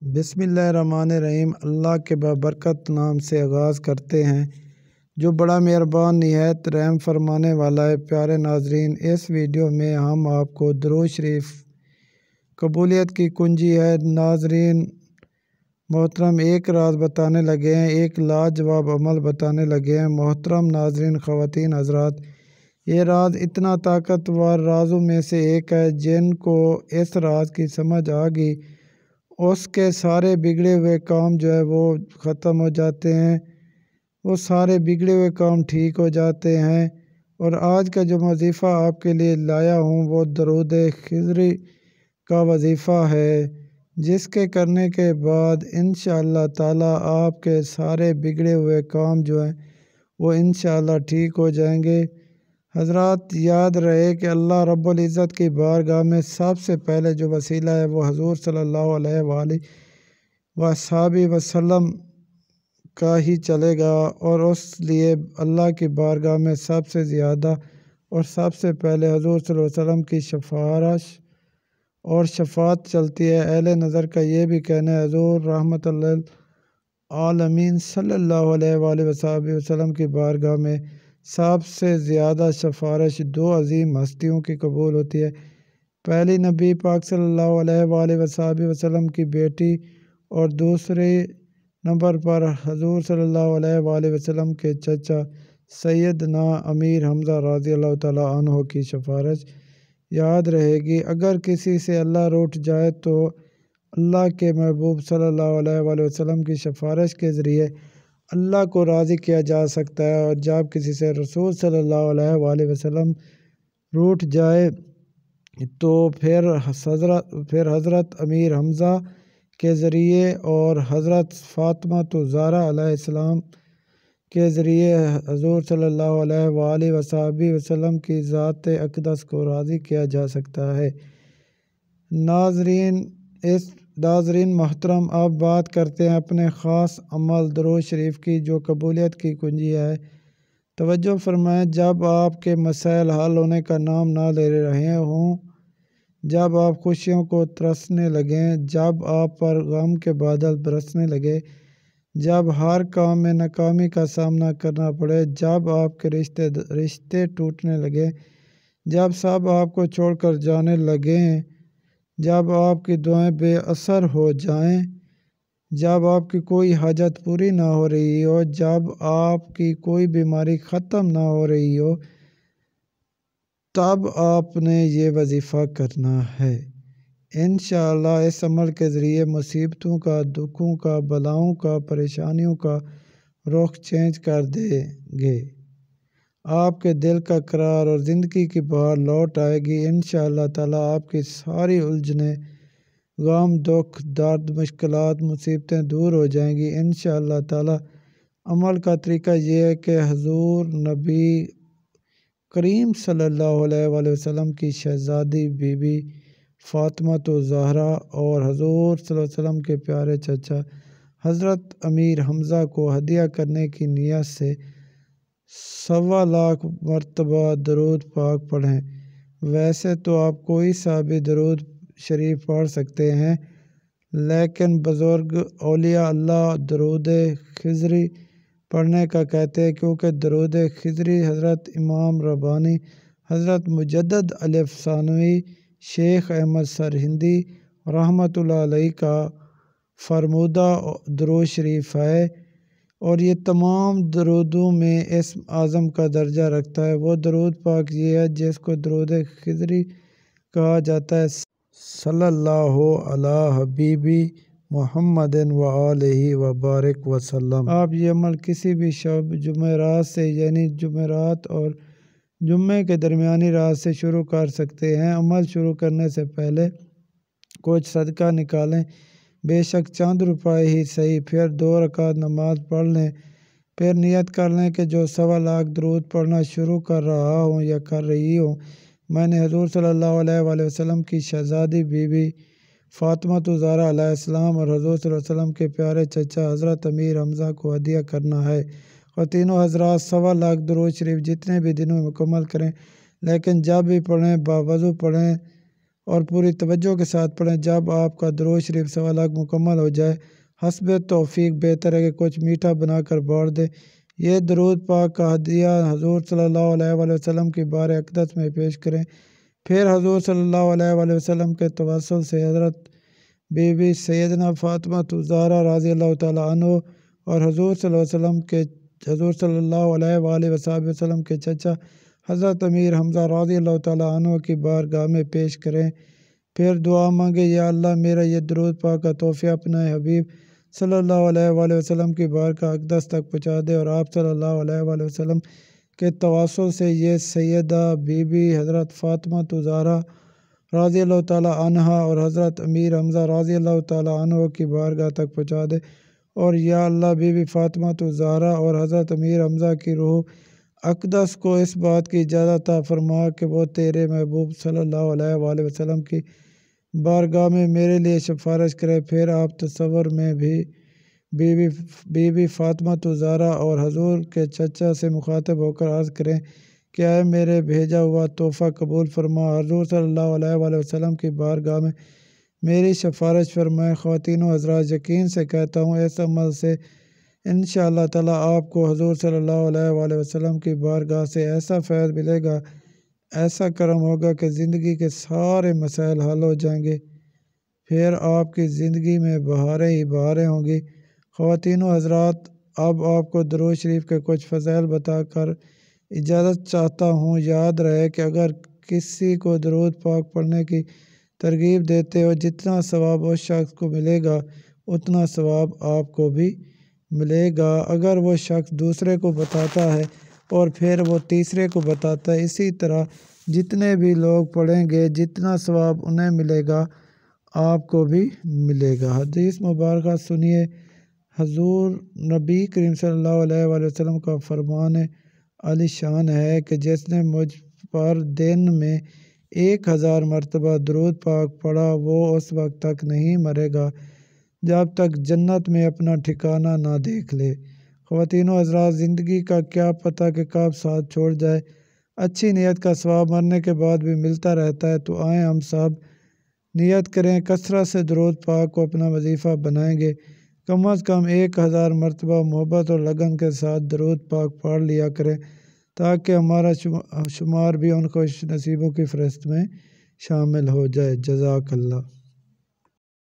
بسم اللہ الرحمن الرحیم۔ اللہ کے بابرکت نام سے آغاز کرتے ہیں جو بڑا مہربان نہایت رحم فرمانے والا ہے۔ پیارے ناظرین، اس ویڈیو میں ہم آپ کو درود شریف قبولیت کی کنجی ہے۔ ناظرین محترم، ایک راز بتانے لگے ہیں، ایک لاجواب عمل بتانے لگے ہیں۔ محترم ناظرین، خواتین حضرات، یہ راز اتنا طاقتور رازوں میں سے ایک ہے۔ جن کو اس راز کی سمجھ آ گئی اس کے سارے بگڑے ہوئے کام جو ہے وہ ختم ہو جاتے ہیں، وہ سارے بگڑے ہوئے کام ٹھیک ہو جاتے ہیں۔ اور آج کا جو وظیفہ آپ کے لیے لایا ہوں وہ درود خضری کا وظیفہ ہے، جس کے کرنے کے بعد انشاءاللہ تعالی آپ کے سارے بگڑے ہوئے کام جو ہیں وہ انشاءاللہ ٹھیک ہو جائیں گے۔ حضرات، یاد رہے کہ اللہ رب العزت کی بارگاہ میں سب سے پہلے جو وسیلہ ہے وہ حضور صلی اللہ علیہ وآلہ وسلم کا ہی چلے گا، اور اس لیے اللہ کی بارگاہ میں سب سے زیادہ اور سب سے پہلے حضور صلی اللہ علیہ وسلم کی سفارش اور شفاعت چلتی ہے۔ اہل نظر کا یہ بھی کہنا ہے حضور رحمت للعالمین صلی اللہ علیہ وآلہ وسلم کی بارگاہ میں سب سے زیادہ سفارش دو عظیم ہستیوں کی قبول ہوتی ہے۔ پہلی نبی پاک صلی اللہ علیہ وآلہ وسلم کی بیٹی، اور دوسرے نمبر پر حضور صلی اللہ علیہ وآلہ وسلم کے چچا سیدنا امیر حمزہ رضی اللہ تعالیٰ عنہ کی سفارش یاد رہے گی۔ اگر کسی سے اللہ روٹھ جائے تو اللہ کے محبوب صلی اللہ علیہ وآلہ وسلم کی سفارش کے ذریعے اللہ کو راضی کیا جا سکتا ہے، اور جب کسی سے رسول صلی اللہ علیہ وآلہ وسلم روٹھ جائے تو پھر حضرت امیر حمزہ کے ذریعے اور حضرت فاطمہ الزہرا علیہ السلام کے ذریعے حضور صلی اللہ علیہ وآلہ وسلم کی ذات اقدس کو راضی کیا جا سکتا ہے۔ ناظرین محترم، اب بات کرتے ہیں اپنے خاص عمل درود شریف کی جو قبولیت کی کنجی ہے۔ توجہ فرمائیں، جب آپ کے مسائل حل ہونے کا نام نہ لے رہے ہوں، جب آپ خوشیوں کو ترسنے لگیں، جب آپ پر غم کے بادل برسنے لگے، جب ہر کام میں ناکامی کا سامنا کرنا پڑے، جب آپ کے رشتے ٹوٹنے لگیں، جب سب آپ کو چھوڑ کر جانے لگیں، جب آپ کی دعائیں بے اثر ہو جائیں، جب آپ کی کوئی حاجت پوری نہ ہو رہی ہو، جب آپ کی کوئی بیماری ختم نہ ہو رہی ہو، تب آپ نے یہ وظیفہ کرنا ہے۔ انشاءاللہ اس عمل کے ذریعے مصیبتوں کا، دکھوں کا، بلاؤں کا، پریشانیوں کا رخ چینج کر دیں گے۔ آپ کے دل کا قرار اور زندگی کی بہار لوٹ آئے گی۔ انشاءاللہ تعالی آپ کی ساری الجھنیں، غم، دکھ، درد، مشکلات، مصیبتیں دور ہو جائیں گی۔ انشاءاللہ تعالی عمل کا طریقہ یہ ہے کہ حضور نبی کریم صلی اللہ علیہ وآلہ وسلم کی شہزادی بی بی فاطمہ الزہرا اور حضور صلی اللہ علیہ وسلم کے پیارے چچا حضرت امیر حمزہ کو ہدیہ کرنے کی نیت سے 1.25 مرتبہ درود پاک پڑھیں۔ ویسے تو آپ کوئی سا بھی درود شریف پڑھ سکتے ہیں، لیکن بزرگ اولیاء اللہ درود خضری پڑھنے کا کہتے ہیں، کیونکہ درود خضری حضرت امام ربانی، حضرت مجدد الف ثانوی، شیخ احمد سرہندی رحمۃ اللہ علیہ کا فرمودہ درود شریف ہے، اور یہ تمام درودوں میں اسم اعظم کا درجہ رکھتا ہے۔ وہ درود پاک یہ ہے جس کو درود خضری کہا جاتا ہے۔ صلی اللہ علی حبیبی محمد وآلہ وبارک وسلم۔ آپ یہ عمل کسی بھی شب جمعرات سے، یعنی جمعرات اور جمعے کے درمیانی رات سے شروع کر سکتے ہیں۔ عمل شروع کرنے سے پہلے کچھ صدقہ نکالیں، بے شک چند روپے ہی صحیح، پھر 2 رکعت نماز پڑھ لیں، پھر نیت کر لیں کہ جو 1.25 درود پڑھنا شروع کر رہا ہوں یا کر رہی ہوں، میں نے حضور صلی اللہ علیہ وآلہ وسلم کی شہزادی بی بی فاطمہ الزہرا علیہ السلام اور حضور صلی اللہ علیہ وسلم کے پیارے چچا حضرت امیر حمزہ کو ہدیہ کرنا ہے۔ خواتینوں حضرات، 1.25 درود شریف جتنے بھی دنوں میں مکمل کریں، لیکن جب بھی پڑھیں باوضو پڑھیں، اور پوری توجہ کے ساتھ پڑھیں۔ جب آپ کا درود شریف 1.25 لاکھ مکمل ہو جائے حسب توفیق بہتر ہے کہ کچھ میٹھا بنا کر بانٹ دیں۔ یہ درود پاک کا ہدیہ حضور صلی اللہ علیہ وآلہ وسلم کی بار اقدس میں پیش کریں۔ پھر حضور صلی اللہ علیہ وآلہ وسلم کے توسل سے حضرت بی بی سیدنا فاطمہ الزہرا رضی اللہ تعالیٰ عنہ اور حضور صلی اللہ علیہ وآلہ وسلم کے چچا حضرت امیر حمزہ رضی اللہ تعالیٰ عنہ کی بارگاہ میں پیش کریں۔ پھر دعا مانگے، یا اللہ میرا یہ درود پاک کا تحفہ اپنے حبیب صلی اللہ علیہ وآلہ وسلم کی بارگاہ اقدس تک پہنچا دے، اور آپ صلی اللہ علیہ وآلہ وسلم کے توسل سے یہ سیدہ بی بی حضرت فاطمہ الزہرا رضی اللہ تعالیٰ عنہا اور حضرت امیر حمزہ رضی اللہ تعالیٰ عنہ کی بارگاہ تک پہنچا دے، اور یا اللہ بی بی فاطمہ الزہرا اور حضرت امیر حمزہ کی روح اقدس کو اس بات کی اجازت عطا فرما کہ وہ تیرے محبوب صلی اللہ علیہ وآلہ وسلم کی بارگاہ میں میرے لیے سفارش کرے۔ پھر آپ تصور میں بھی بی بی فاطمہ الزہرا اور حضور کے چچا سے مخاطب ہو کر عرض کریں کہ اے میرے بھیجا ہوا تحفہ قبول فرما، حضور صلی اللہ علیہ وآلہ وسلم کی بارگاہ میں میری سفارش فرمائے۔ خواتین و حضرات، یقین سے کہتا ہوں اس عمل سے انشاءاللہ تعالیٰ آپ کو حضور صلی اللہ علیہ وآلہ وسلم کی بارگاہ سے ایسا فیض ملے گا، ایسا کرم ہوگا کہ زندگی کے سارے مسائل حل ہو جائیں گے، پھر آپ کی زندگی میں بہاریں ہی بہاریں ہوں گی۔ خواتین و حضرات، اب آپ کو درود شریف کے کچھ فضائل بتا کر اجازت چاہتا ہوں۔ یاد رہے کہ اگر کسی کو درود پاک پڑھنے کی ترغیب دیتے ہو، جتنا ثواب اس شخص کو ملے گا اتنا ثواب آپ کو بھی ملے گا۔ اگر وہ شخص دوسرے کو بتاتا ہے اور پھر وہ تیسرے کو بتاتا ہے، اسی طرح جتنے بھی لوگ پڑھیں گے جتنا ثواب انہیں ملے گا آپ کو بھی ملے گا۔ حدیث مبارکہ سنیے، حضور نبی کریم صلی اللہ علیہ وآلہ وسلم کا فرمان عالی شان ہے کہ جس نے مجھ پر دن میں 1000 مرتبہ درود پاک پڑھا وہ اس وقت تک نہیں مرے گا جب تک جنت میں اپنا ٹھکانہ نہ دیکھ لے۔ خواتین و حضرات، زندگی کا کیا پتہ کہ کب ساتھ چھوڑ جائے، اچھی نیت کا ثواب مرنے کے بعد بھی ملتا رہتا ہے، تو آئیں ہم سب نیت کریں، کثرت سے درود پاک کو اپنا وظیفہ بنائیں گے، کم از کم 1000 مرتبہ محبت اور لگن کے ساتھ درود پاک پڑھ لیا کریں تاکہ ہمارا شمار بھی ان خوش نصیبوں کی فہرست میں شامل ہو جائے۔ جزاک اللہ۔